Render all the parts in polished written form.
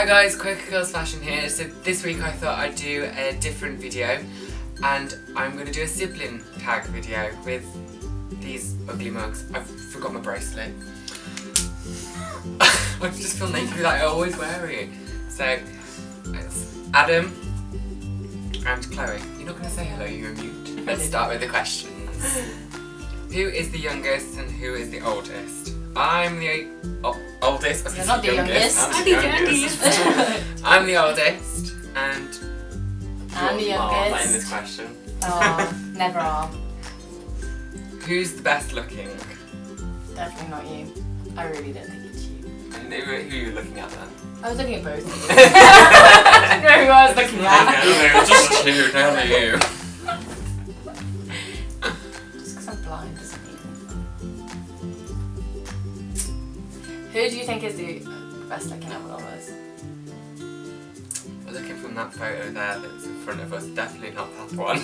Hi guys, Quaker Girls Fashion here. So this week I thought I'd do a different video, and I'm going to do a sibling tag video with these ugly mugs. I've forgot my bracelet. I just feel naked like I always wear it. So it's Adam and Chloe. You're not going to say hello, you're mute. Let's start with the questions. Who is the youngest and who is the oldest? I'm the oldest. You're not the youngest. I'm the youngest. I'm the oldest, and I'm the youngest. In this question. Oh, never are. Who's the best looking? Definitely not you. I really don't think it's you. Who are you looking at then? I was looking at both of you. I don't know who I was looking at. No, just you, not you. Just because I'm blind doesn't mean Who do you think is the best looking out of all of us? Well, looking from that photo there that's in front of us, definitely not that one.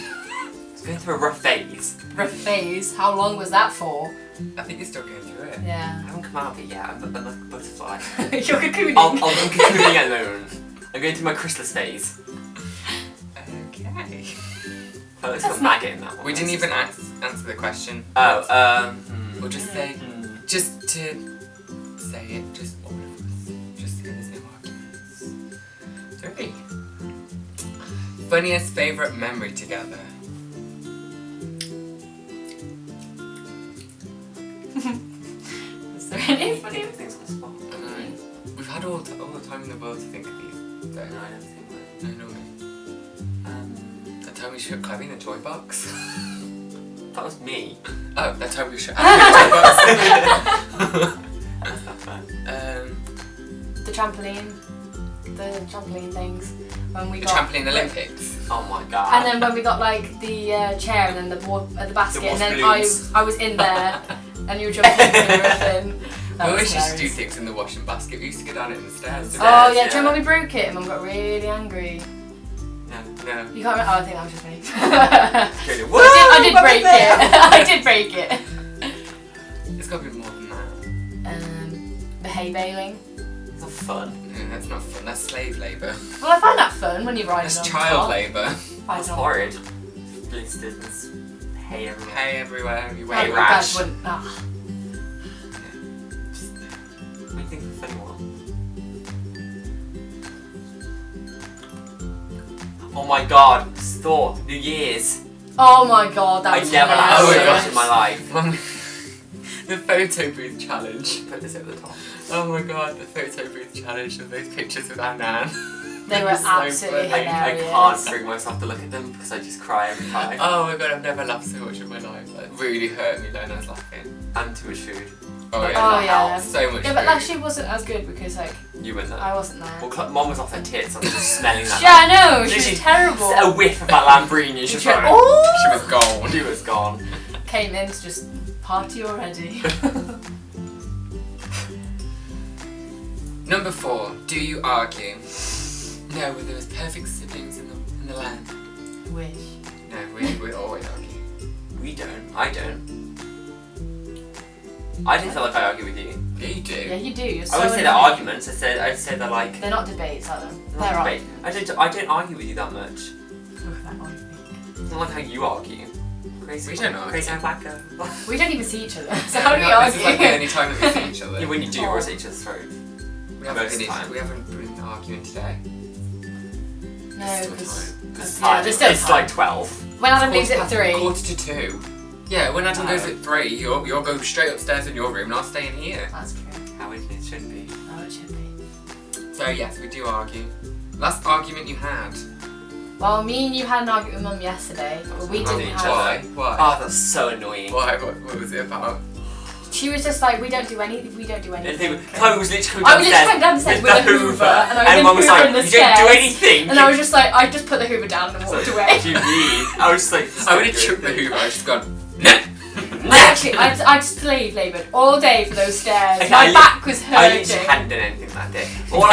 It's going through a rough phase. Rough phase? How long was that for? I think you're still going through it. Yeah. I haven't come out of it yet. I'm like a butterfly. You're cocooning. I'm cocooning at the moment. I'm going through my chrysalis phase. Okay. Oh, let's got maggot in that one. We didn't even answer the question. Oh, we'll just say, just to say it, just all of us. Just so there's no arguments. 3. Funniest favourite memory together? Is there any funny things on the spot? I know. We've had all the time in the world to think of these. So, no, I don't think that. No, not me. That time we shot Chloe in a toy box. That was me. Oh, that time we shot Abby in a toy box. That's not fun. The trampoline things. When we the got trampoline Olympics. Oh my god. And then when we got like the chair and then the basket, and then I was in there and you were jumping and everything. We always used to do things in the washing basket. We used to go down it in the stairs. Oh yeah, do you remember when we broke it and Mum got really angry? No. You can't remember? Oh, I think that was just me. I did break it. I did break it. It's got to be more than that. The hay baling. It's not fun. No, that's not fun. That's slave labour. Well, I find that fun when you're riding on That's child labour. That's horrid. Blisters and hay everywhere. Hay everywhere. You wear hay rash. What do you think of the funny one? Oh my god, stop. New Year's. Oh my god, that was never had hilarious. so much in my life. The photo booth challenge. Put this at the top. Oh my god, the photo booth challenge of those pictures with our nan. They were absolutely hilarious. I can't bring myself to look at them because I just cry every time. Oh my god, I've never laughed so much in my life. That really hurt me when I was laughing. And too much food. Oh yeah. So much food. Yeah, but like she wasn't as good because like... You weren't there. I wasn't there. Well, Mom was off her tits. I was just smelling that. Yeah, I know. She was terrible. A whiff of that Lamborghini. She was like, oh! She was gone. She was gone. Came in to just party already. Number 4. Do you argue? No, there was perfect siblings in the land. Wish. No, we always argue. We don't. I don't. I didn't feel like I argue with you. Yeah, you do. Yeah, you do. You're so I wouldn't say they're arguments. I'd say they're like... They're not debates, are they? They're debates. I don't argue with you that much. That arguing. It's not like how you argue. Crazy. We don't argue. Crazy black girl. We don't even see each other. So how do we argue? This is like the only time that we see each other. Yeah, when you do, we're at each other's throat. We haven't been arguing today. No, because... It's like 12. When Adam leaves at 3. 1:45. Yeah, when Adam goes at 3, you'll go straight upstairs in your room and I'll stay in here. That's true. How it should be. Oh, it should be. So yes, we do argue. Last argument you had? Well, me and you had an argument with Mum yesterday, but we didn't have... Why? Oh, that's so annoying. Why? What was it about? She was just like, we don't do anything. Chloe was literally I was literally downstairs with the Hoover, and I was Mum was like, you don't do anything. And I was just like, I just put the Hoover down and walked away. What do you mean? I was just like, I would have chucked the Hoover. I just gone. I slave laboured all day for those stairs. My back was hurting. I literally hadn't done anything that day. All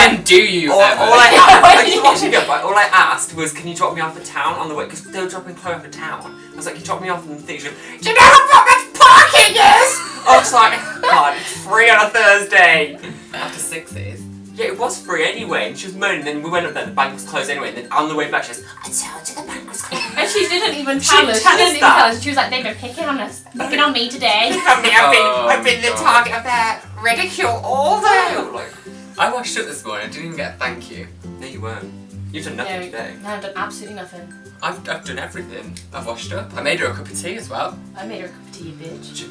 I asked was, can you drop me off at town on the way? Because they were dropping Chloe off at town. I was like, can you drop me off and things? She goes, do you know how much parking is? I was like, God, it's free on a Thursday. After 6 it is. Yeah, it was free anyway, and she was moaning, and then we went up there, the bank was closed anyway, and then on the way back she goes, I told you the bank was closed. And she didn't even tell us. She didn't even tell us. She was like, they've been picking on us, picking on me today. I've been the target of their ridicule all day. Like, I washed up this morning, I didn't even get a thank you. no, you weren't. You've done nothing today. No, I've done absolutely nothing. I've done everything. I've washed up. I made her a cup of tea as well. I made her a cup of tea, bitch.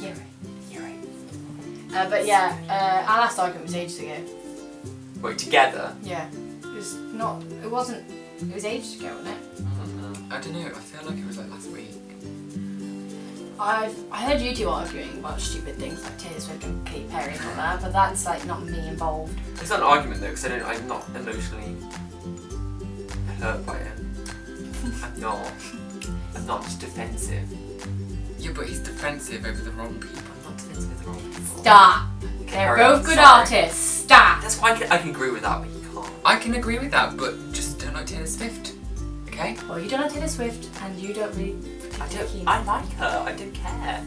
You're right. But yeah, our last argument was ages ago. Wait, together? Yeah. It was ages ago, wasn't it? I don't know, I feel like it was like last week. I heard you two arguing about stupid things like Taylor Swift and Katy Perry and all that, but that's like not me involved. It's not an argument though, because I'm not emotionally hurt by it. I'm not just defensive. Yeah, but he's defensive over the wrong people. I'm not defensive over the wrong people. Stop! They're both good artists. Stop! That's why I can agree with that, but you can't. I can agree with that, but just don't like Taylor Swift. Okay? Well, you don't like Taylor Swift, and you don't really. I like her. I don't care.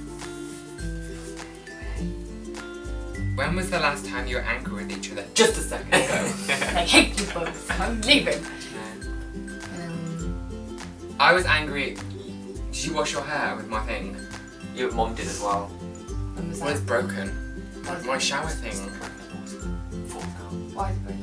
When was the last time you were angry with each other? Just a second ago. I hate you both. I'm leaving. I was angry. Did you wash your hair with my thing? Your mom did as well. When was that? Well, it's broken. My shower thing. Why is it broken?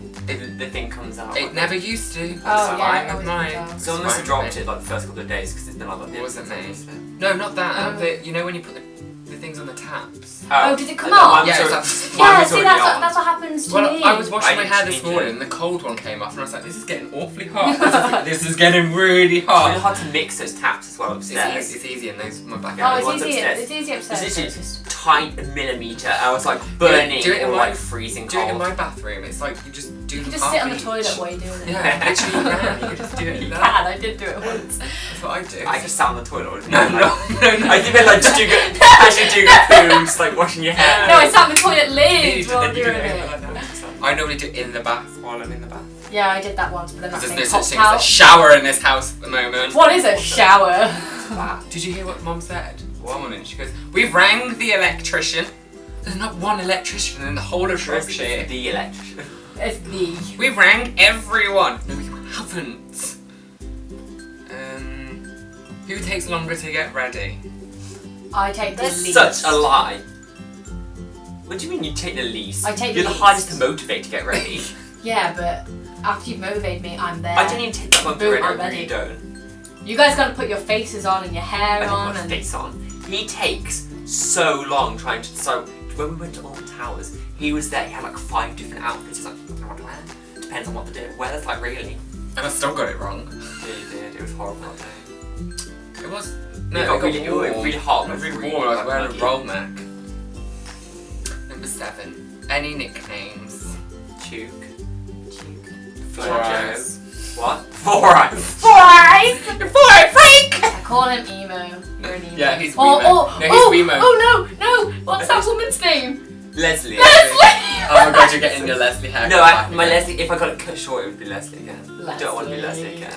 The thing comes out. It never used to. Oh, yeah, fine with mine. Someone must have dropped it like the first couple of days because it's been like that. It wasn't me. No, not that. You know when you put the things on the taps? Oh, did it come off? Yeah, yeah, see, that's what happens to me. I was washing my hair this morning and the cold one came off and I was like, this is getting awfully hot. This is getting really hot. It's really hard to mix those taps as well upstairs. It's easy in those my back. Oh, it's easy upstairs. It's literally tight a millimetre. I was like burning or like freezing cold. Do it in my bathroom. It's like you just do You can just sit on the toilet while you're doing it. Yeah, literally you can. You can just do it. You can. I did do it once. That's what I do. I just sat on the toilet. No. I think I like just do good. Actually do good poo, just like washing your hair. No, I sat on the toilet lid while doing it. I normally do it in the bath while I'm in the bath. Yeah, I did that once, but then There's that's no a such thing as a shower in this house at the moment. What is a shower? Did you hear what Mum said? One morning she goes, we've rang the electrician. There's not one electrician in the whole of Shropshire. The electrician. It's the. We rang everyone. No, we haven't. Who takes longer to get ready? I take the least. Such a lie. What do you mean you take the least? I take You're the the least. hardest to motivate to get ready. Yeah, but after you've motivated me, I'm there. I don't even take that long to Boom, ready. I'm I ready. really don't. You guys gotta put your faces on and your hair I on. put my And face on. He takes so long trying to. So when we went to all the towers, he was there. He had like 5 different outfits. He's like, I don't know what to wear. Depends on what the day of weather's like, really. And I still got it wrong. Yeah, you did. It was horrible that day. It was. No, it got really hot. It was really warm. I was wearing a roll neck. Number 7. Any nicknames? Chuke. Four Eyes. What? 4 Eyes. 4 Eyes! You're 4-eye freak! I call him emo. You're an emo. Yeah, he's Oh, Wemo. No, he's Wemo. Oh no! What's that woman's name? Leslie. Leslie! Oh my god, you're getting your Leslie hair. No, my Leslie. If I got it cut short, it would be Leslie again. I don't want to be Leslie again.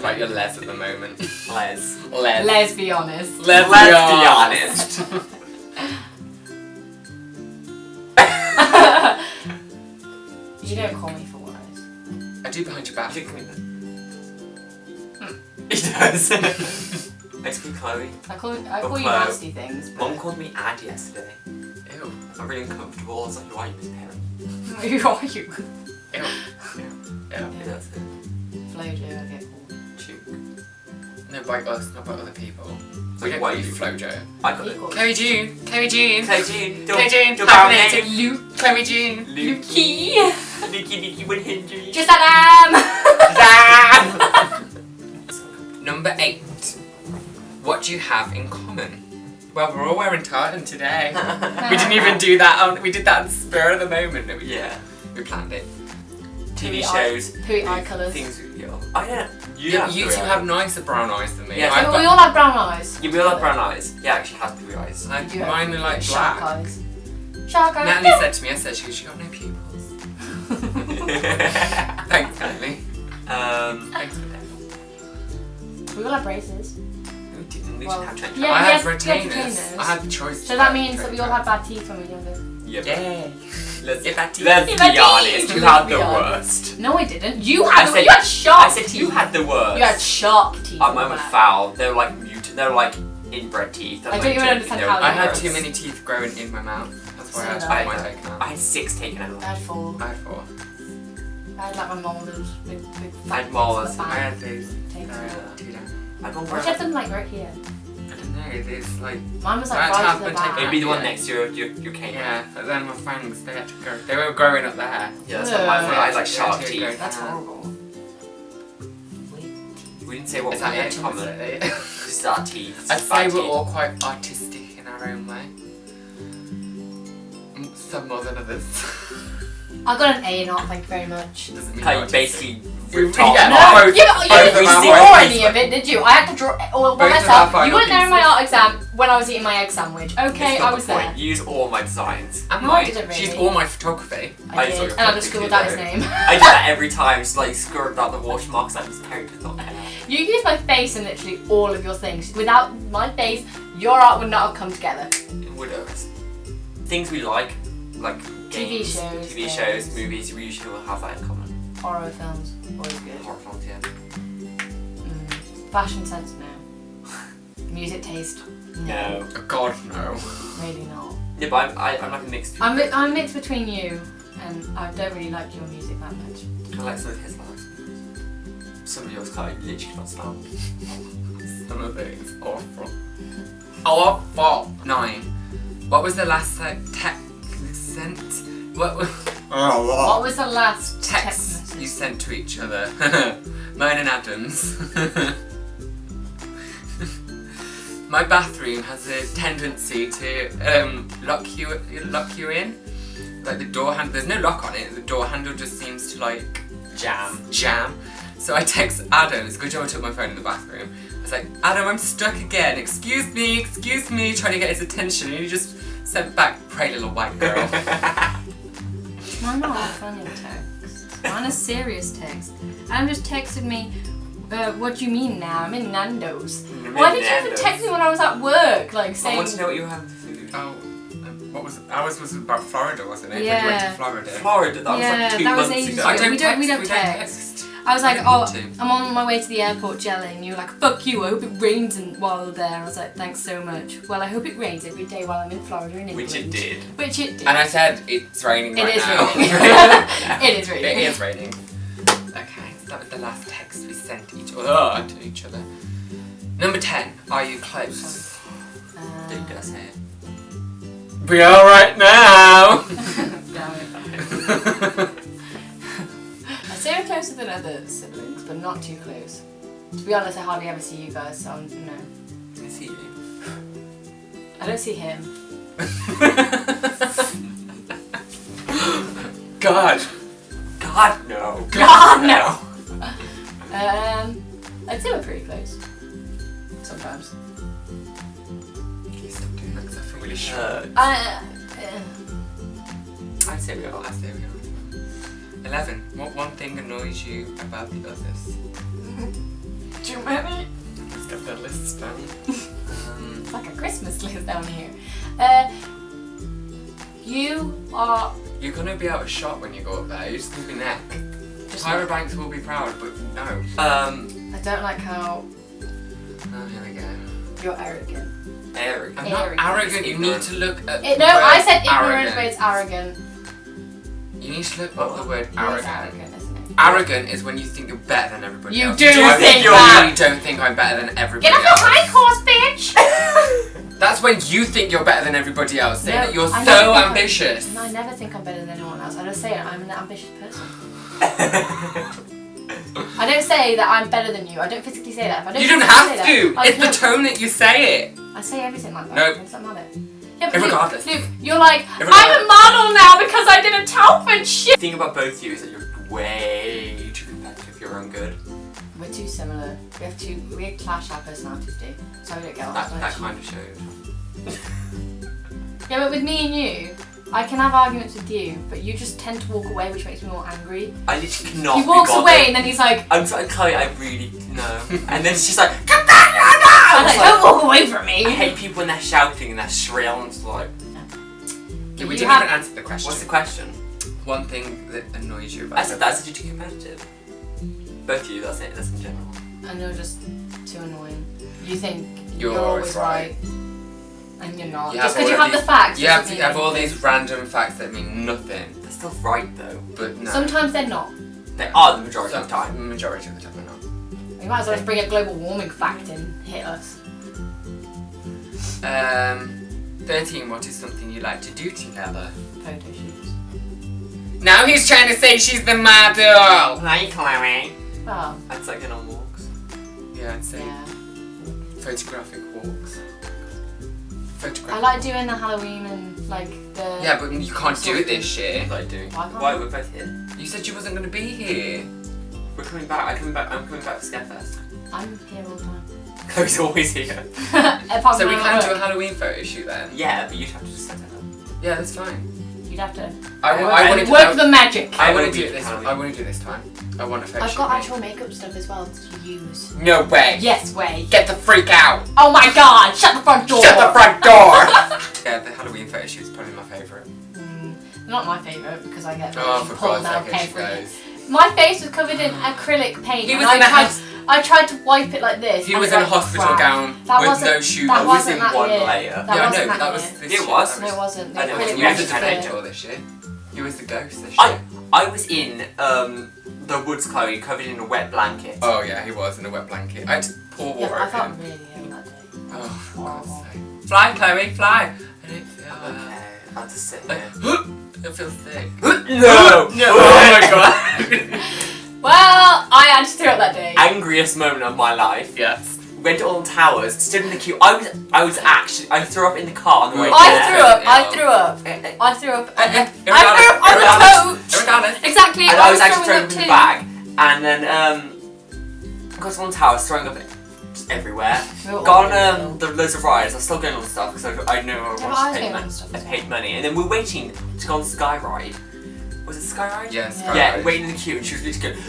Like your Les at the moment. Les. Let's be honest. Let's be honest. You don't call me 4 Eyes. I do behind your back. You should come in then. He does. I call you Chloe. I call you Chloe. nasty things. But Mum called me Ad yesterday. Ew. I felt really uncomfortable. I was like, who are you, Miss Perry? Who are you? Ew. Yeah, that's it. Flojo, I get called. Chuke. No, by us, not by other people. So We don't why call you you- Flojo. I got it. Chloe Jean. Chloe Jean. Chloe Jean. Chloe Jean. Don't Hyphenated. bow Luke. Chloe Jean. Lukey. Nicky 100. Just Adam. Number 8. What do you have in common? Well, we're all wearing tartan today. We didn't even do that we did that on the spur of the moment. Didn't we? Yeah. We planned it. TV shows. Who eat eye colours. Things we go. I don't. You two have nicer brown eyes than me. Yeah, I've We all have brown eyes. Yeah, we all have brown eyes. Yeah, actually has blue eyes. mine are like Shark black. eyes. Shark eyes. Natalie said to me, she goes, you got no pupils. Thanks, Natalie. Thanks for that. We all have braces. We didn't. We Well, didn't have trench yeah. I coats. had we had retainers. retainers. I had the choice. So that means that we all had bad teeth when we were younger. Yeah. Yay. Let's be honest, you had the worst. No, I didn't. You had shark I said teeth. you had the worst. You had shark teeth. Mine were foul. They were like mutant. They were like inbred teeth. I don't even understand how I had too many teeth growing in my mouth. That's why I had mine taken out. I had 6 taken out. I had 4. I had 4. I had like my molars. Big I had molars. I had these. Why'd you have them like right here? I don't know, it's like... Mine was like right to the back. It'd be the one next to your cane. Yeah, but then my fangs, they had to go. They were growing up there. Yeah, that's what mine were. I had like shark teeth. That's horrible. We didn't say what we had in common. Just our teeth. I'd say we're all quite artistic in our own way. Some more than others. I got an A in art, thank you very much. Doesn't mean You basically ripped Yeah, off. No, you didn't draw any of it, did you? I had to draw all by myself. You weren't there in my art exam when I was eating my egg sandwich. Okay, I was there. You used all my designs. And No, I didn't really. She used all my photography. I did, and I just scribbled out his name. I do that every time, just like scribbled out the watermarks like this character does not care. You used my face in literally all of your things. Without my face, your art would not have come together. It would have. Things we like games, TV shows, movies, we usually will have that in common. Horror films, always good. Horror films, yeah. Fashion sense, no. Music taste, No. Oh, God, no. really not. Yeah, but I'm like a mixed. I'm mixed between you, and I don't really like your music that much. I like some of his lives. Some of yours I literally cannot stand. Some of it is awful. Awful. 9. What was the last text sent? What was the last text you sent to each other? Mine and Adam's. My bathroom has a tendency to lock you in. Like the door handle, there's no lock on it. The door handle just seems to like jam. So I text Adam. It's a good job I took my phone in the bathroom. I was like, Adam, I'm stuck again. Excuse me, trying to get his attention, and he just sent back, pray little white girl. Mine not a funny text. Mine a serious text. Adam just texted me, what do you mean now? I'm in Nando's. Why did you even text me when I was at work? Like saying... I want to know what you were having for food. Oh, what was it? Ours was about Florida, wasn't it? Yeah. We went to Florida. Florida, that was like 2 months ages ago. ago. We don't text. I was like, I'm on my way to the airport gelling. And you were like, fuck you, I hope it rains while we're there. I was like, thanks so much. Well, I hope it rains every day while I'm in Florida in England. Which it did. And I said, it's raining right now. It is raining. It is raining. Okay, so that was the last text we sent to each other. Number 10, are you close? Don't dare say it. We are right now! Damn it. I say I'm closer than other siblings, but not too close. To be honest, I hardly ever see you guys, so no. I see you. I don't see him. God, no. God, no! I'd say we're pretty close. Sometimes. Can you stop doing that because I feel really sure. I'd say we are. 11. What one thing annoys you about the others? Too many. Let's get the list down. It's like a Christmas list down here. You're gonna be out of shot when you go up there. You're just gonna be neck. Tyra Banks will be proud, but no. I don't like how. Oh, here we go. You're arrogant. I'm not arrogant. You need to look at. I said ignorant, but it's arrogant. You need to look up the word arrogant. Arrogant, isn't it? Arrogant is when you think you're better than everybody else. You do think that! You don't think I'm better than everybody Get off else. your high horse, bitch! That's when you think you're better than everybody else, saying that you're I so ambitious. No, I never think I'm better than anyone else. I just say I'm an ambitious person. I don't say that I'm better than you. I don't physically say that. If I don't You don't physically have say to. that, It's the tone that you say it. I say everything like that. Nope. It doesn't matter. Yeah, but Irregardless. Luke, you're like, I'm a model now because I did a Telford shit. The thing about both of you is that you're way too competitive for your own good. We're too similar. We clash our personalities, do. So we don't get on as much. That kind of showed. Yeah, but with me and you, I can have arguments with you, but you just tend to walk away, which makes me more angry. I literally cannot. He walks away and then he's like, I'm sorry, Chloe, I really no. And then she's like, come back, I'm like, don't walk away from me. I hate people when they're shouting and they're shrill and it's like. Yeah, we didn't even answer the question. What's the question? One thing that annoys you about I said that's too competitive. Both of you, that's it, that's in general. And you're just too annoying. You think You're always right. And you're not. You Just have because you all have the these- facts. You have doesn't to mean have all anything. these random facts that mean nothing. They're still right though. But no. Sometimes they're not. They are the majority of the time. The majority of the time, they're not. You might as well just bring a global warming fact and hit us. 13. What is something you like to do together? Photo shoots. Now he's trying to say she's the model. Hi, Chloe. Oh, That's like on walks. Yeah, I'd say yeah. photographic walks. Photographic. I like doing the Halloween and like the. Yeah, but you can't do it this year. What I do. Why can't Why I? we're both here? You said you wasn't going to be here. We're coming back. I'm coming back for Scarefest. I'm here all the time. Chloe's always here. Apart So from we when can I do a work. Halloween photo shoot then. Yeah, but you'd have to just set it up. Yeah, that's fine. You'd have to. I want to work the magic. I I want will to do do it this. Halloween. I want to do it this time. I want a photo I've shoot. got made. actual makeup stuff as well to use. No way. Yes, way. Get the freak out. Oh my god! Shut the front door. Shut the front door. Yeah, the Halloween photo shoot is probably my favourite. Not my favourite because I get Oh, for pulled God's out sake, here she everywhere. goes. My face was covered in acrylic paint. He and was I in a tried, house. I tried to wipe it like this. He and was it in a went hospital crack. gown That with wasn't- no shoes. That It was wasn't in that one year. layer. That Yeah, I wasn't know, but that was year. this It year. was. No, it wasn't. The I know, acrylic You was paint the was it. Dementor this year. You was the ghost this year. I was in the woods, Chloe, covered in a wet blanket. Oh yeah, he was in a wet blanket. I had to pour Yeah, water I over felt him. really ill that day. Oh, for God's sake. Fly, Chloe, fly. I don't feel Okay, I'll just sit like, there. it feels sick. No! No! Oh my god. Well, I had to throw up that day. Angriest moment of my life. Yes. Went to Alton Towers, stood in the queue. I threw up in the car on the way I there. threw up. I Yeah. threw up. And I threw up. Irregardless. I threw up on the coach. Irregardless. Exactly. I was actually throwing throwing up up in too. the bag. And then, got to Alton Towers, throwing up just everywhere. We were all Got really on the loads of rides. I was still going on stuff because I know I Yeah, but I wanted was to pay going money. on stuff I as paid well. money. And then we're waiting to go on Sky Ride. Was it Sky Ride? Yes. Yeah. Yeah, waiting in the queue and she was literally going,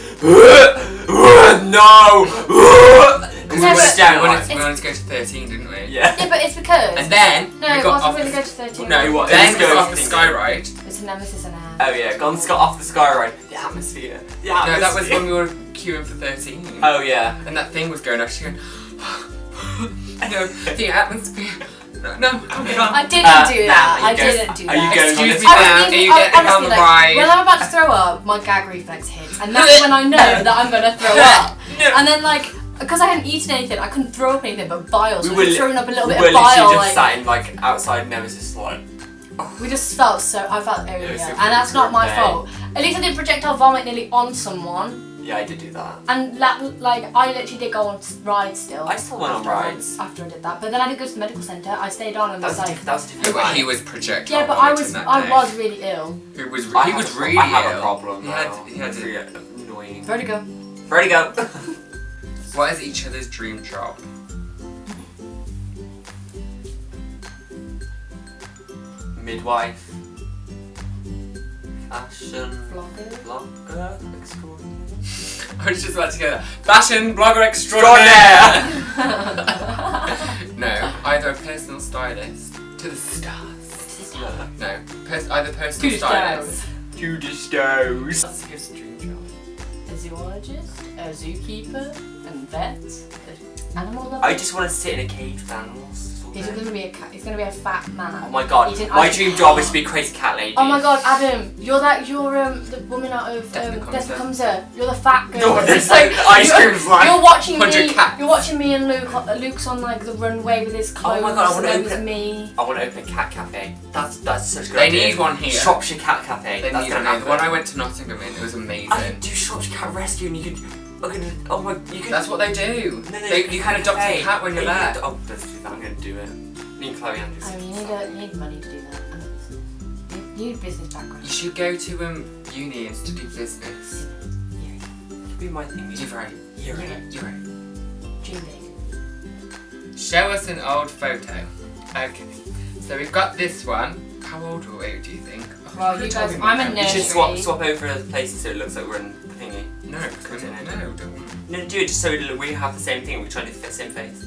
no! And we Yeah, went but- down We like, wanted to go to 13, didn't we? yeah. Yeah, but it's because. And then No, we it got wasn't off really the, good to 13. No, it was. then we It was got off the good. Sky Ride. It's a nemesis and a. Oh yeah, got off the Sky Ride. The atmosphere. The No, atmosphere. that was when we were queuing for 13. Oh yeah. And that thing was going off. She went, no, the atmosphere. No, I'm gone. I didn't Uh, do now, that. are I you going- didn't do are you that. going Excuse on me, the- ma'am, are you getting on honestly, the like, ride? when I'm about to throw up, my gag reflex hits, and that's when I know that I'm gonna throw up. And then like, because I hadn't eaten anything, I couldn't throw up anything but bile. So I was throwing up a little bit we were of bile. literally just Like, sat in like outside Nemesis like. we just felt so. I felt very It was ill, a and that's not my day. fault. At least I didn't projectile vomit nearly on someone. Yeah, I did do that. And like, I literally did go on rides still. I still went on rides. after I did that, but then I did go to the medical centre. I stayed on and That was was a like, different. That was a Yeah, different. but night. he was projectile yeah, but I vomiting was that day. really ill. He was I really have ill. a problem. He had, now. he had It's to, really annoying. Vertigo. Ready to go. what is each other's dream job? Midwife. Fashion. Vlogger. Blogger. Extraordinary. I was just about to go there. Fashion blogger extraordinaire! No, either a personal stylist to the stars. No, either personal Two stylist. stars. To the stars. What's his dream job? A zoologist, a zookeeper, and vet, an animal lover. I just want to sit in a cage with animals. He's gonna be a cat. He's gonna be a fat man. Oh my god, Eating my ice dream cream. job is to be a crazy cat lady. Oh my god, Adam, you're the woman out of Death Death Becomes Becomes Her. You're the fat girl. No, It's that's like, like ice cream's like you're watching 100 me. cats. You're watching me and Luke. Luke's on like the runway with his clothes. Oh my god, I wanna and open it. me. I want to open a cat cafe. That's such a good They idea. need one here. Shropshire Cat Cafe. They That's need gonna one. happen. The one I went to Nottingham in, it was amazing. I could do Shropshire Cat Rescue and you could. Oh my, you could. That's what they do. No, You can adopt a cat when you're there. Oh, let's do that. I'm gonna do it. Me and Chloe Andrews. I mean, you need money to do that. And you need business background. You should go to uni and study business. Could be my thing. You're right. You're right. You're right. Dream big. Show us an old photo. Okay. So we've got this one. How old were we, do you think? Oh, Well, could've you told guys- me I'm my a age. You nurse. should swap over the places so it looks like we're in the thingy. No, because no, don't want to. No, do it just so we have the same thing. We try to do the same face.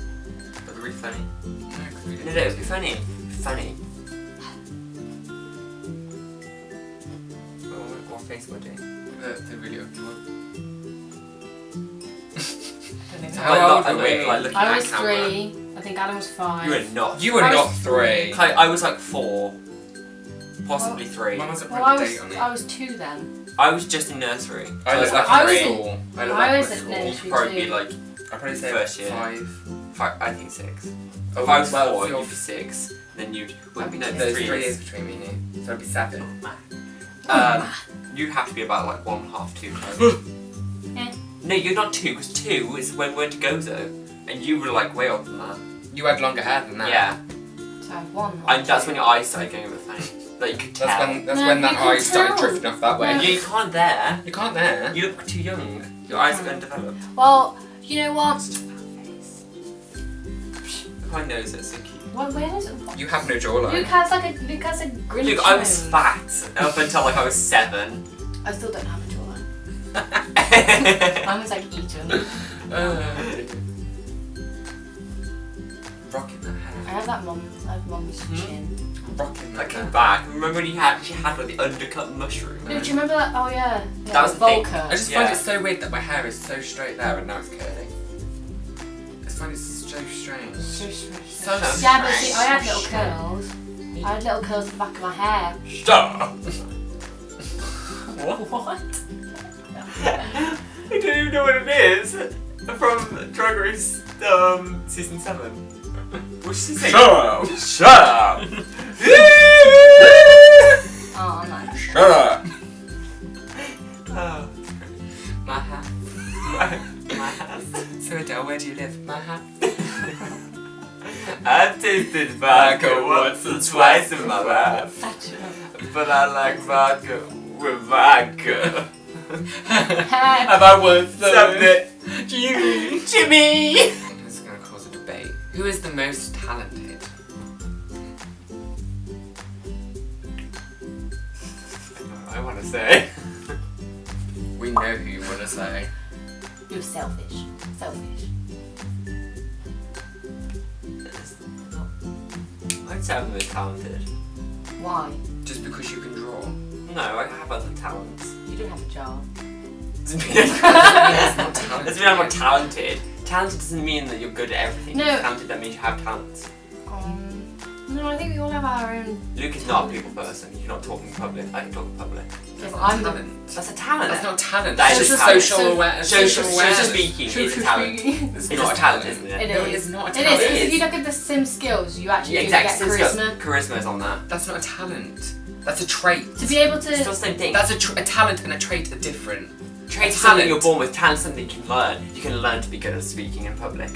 That'd be really funny. No, 'cause we No, didn't. no, it'd be funny. Funny. space body. The really ugly one. How old were we? I was 3. I think Adam was 5. You were not. You were not 3. I was like 4. Possibly 3. Mine was a Well, date on it. I was 2 then. I was just in nursery. I was like I was 3. in- I look I like was my at school. nursery Probably too. like I'd probably say first year. 5. I think 6. Oh, If I was well, 4, you're- you'd be 6. Then you'd. I'd be no, two. There's 3 3 years. years between me and you, so it'd be 7. You'd have to be about like 1.5, 2 close. Yeah. No, you're not 2, because 2 is when we're to go though. And you were like way older than that. You had longer hair than that. Yeah. So I have 1. And that's when your eyes started going over the thing. Like you could tell. That's No, when that you can eye started tell. drifting off that way. No. You can't there. You can't there. You look too young. Your eyes are undeveloped. Well, you know what? My nose is so cute. Where does it? You have no jawline. Luke has a Grinch Look, I was nose. fat up until like I was 7. I still don't have a jawline. Mine was like eaten. Rocking the I hair. have that I have mum's chin. Rocking the I came hair. back. Remember when she had like the undercut mushroom? Luke, do you remember that? Oh yeah. That was the thing. Volker. I just Yeah. find it so weird that my hair is so straight there and now it's curly. I just find it so strange. So Yeah, but see, I had little curls. I had little curls at the back of my hair. Stop! What? I don't even know what it is. From Drag Race season 7. What's she saying? Shut up! Shut up! Oh, nice. Shut up! Oh, My hat. my hat. So Adele, where do you live? My hat. I've tasted vodka once or twice in my life, but I like vodka with vodka. Have I won Something. Jimmy! Jimmy! This is going to cause a debate. Who is the most talented? I want to say. We know who you want to say. You're selfish. Selfish. I'd say I'm the most talented. Why? Just because you can draw. No, I have other talents. You don't have a job. Doesn't mean It's not talented. doesn't mean I'm not talented. Talented doesn't mean that you're good at everything. No. Talented, that means you have talents. No, I think we all have our own. Luke is not a people person. You're not talking in public. I can talk in public. Yes, Not I'm talent. That's a talent. That's not talent. That That's is just talent. social awareness. Social awareness. speaking is a talent. It's It's not a talent, isn't It it? No, is. it is not a It talent. is. It Because is. if you look at the same skills, you actually Yeah, do exactly. get charisma. Charisma's on that. That's not a talent. That's a trait. To be able to. It's still the same thing. That's a talent and a trait are different. Trait's a something talent. you're born with. Talent's something you can learn. You can learn to be good at speaking in public.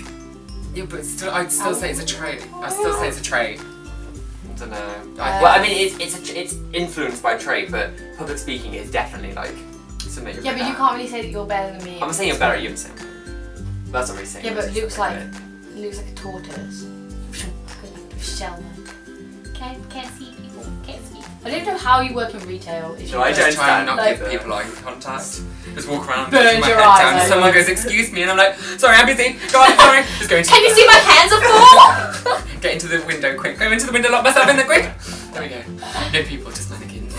Yeah, but still, I'd still say it's a trait. I still say it's a trait. I don't know. I- Well, I mean, it's influenced by trait, but public speaking is definitely like something you're Yeah, good but you at. can't really say that you're better than me. I'm not saying you're better at you, I'm saying. That's not really saying. Yeah, but it's Luke's like like a tortoise. Shell. Can't see people. Can't speak. I don't know how you work in retail. If No, you I work- don't Just try and not Like- give people eye contact. Just walk around, Burn with my your head eyes down. out. Someone goes, "Excuse me," and I'm like, "Sorry, I'm busy. Go on, sorry." Just go into. Can you see my hands are full? Get into the window quick. Go into the window, lock myself in there quick. There we go. No people, just mannequins.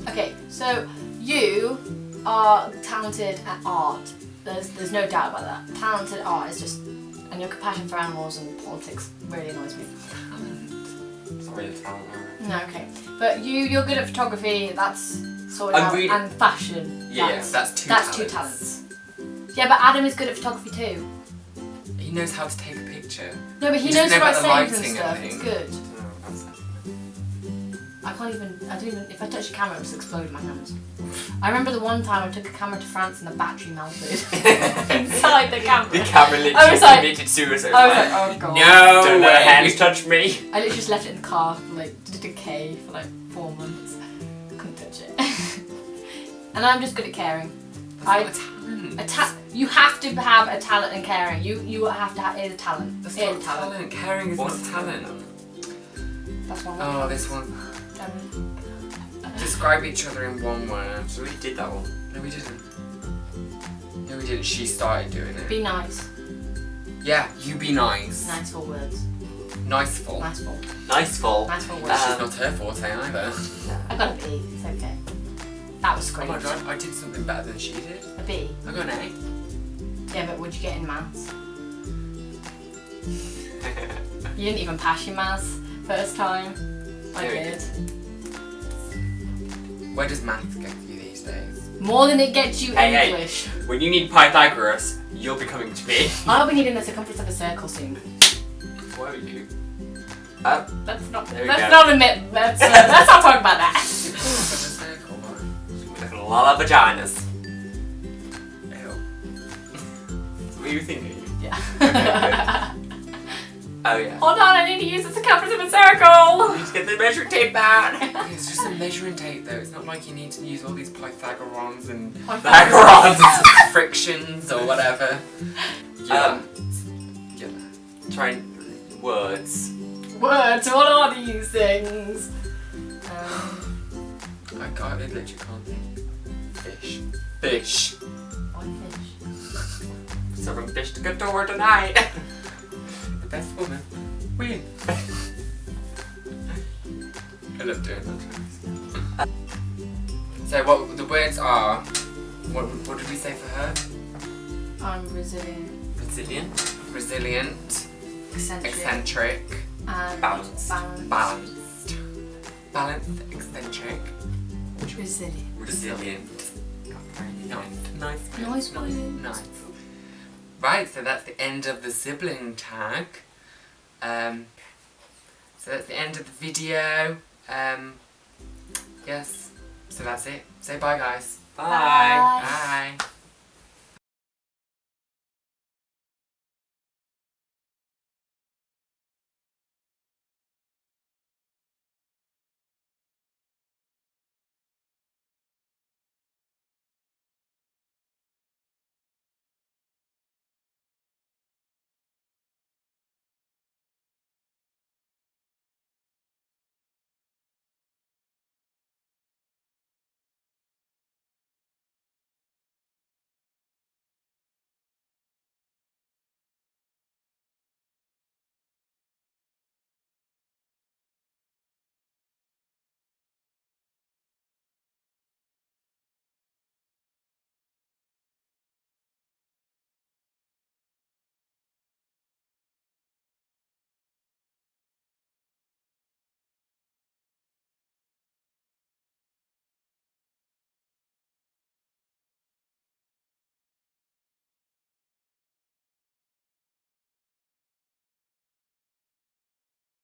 Okay, so you are talented at art. There's no doubt about that. Talented art is just, and your compassion for animals and politics really annoys me. It's not really a talent. No, okay, but you're good at photography. That's sorted I'm out, really- and fashion. Yeah, That's two That's two talents. talents. Yeah, but Adam is good at photography too. He knows how to take a picture. No, but he You knows just know about about the settings and lighting stuff. and It's things. good. No, that's it. I don't even, if I touch the camera, it'll just explode in my hands. I remember the one time I took a camera to France and the battery melted inside the camera. The camera I literally was like- committed suicide. I was like, oh god. No Don't let way. hands touch me. I literally just left it in the car, like, to decay for like 4 months. Couldn't touch it. And I'm just good at caring. That's not a talent. You have to have a talent in caring. You have to have it is a talent. That's It not is a talent. Caring is not a talent. That's one. Oh, this one. Describe each other in one word. So we did that one. No, we didn't. No, we didn't. She started doing it. Be nice. Yeah, you be nice. Nice for words. Niceful. Nice for. Nice fall. Nice for words. Which is not her forte either. I got a B. It's okay. That was great. Oh my god, I did something better than she did. A B. I got an A. Yeah, but what'd you get in maths? You didn't even pass your maths first time. I did. Where does maths get you these days? More than it gets you English. Hey, when you need Pythagoras, you'll be coming to me. I'll be needing the circumference of a circle soon. Where are you? Let's not admit. Let's not talk about that. Like a lot of vaginas. Ew. What are you thinking? Yeah. Oh yeah. Hold on, I need to use the circumference of a circle. You need to get the measuring tape out. It's just a measuring tape though. It's not like you need to use all these Pythagorons and frictions or whatever. Yeah. Trying words. Words, what are these things? I literally can't think. Fish. Fish. What fish? Serving fish to good door tonight. The best woman. Win. I love doing that. So what the words are, what did we say for her? I'm resilient. Resilient. Eccentric. And Balanced. Balanced, eccentric. Resilient. Nice. Right, so that's the end of the sibling tag. So that's the end of the video. Yes, so that's it. Say bye, guys. Bye. Bye.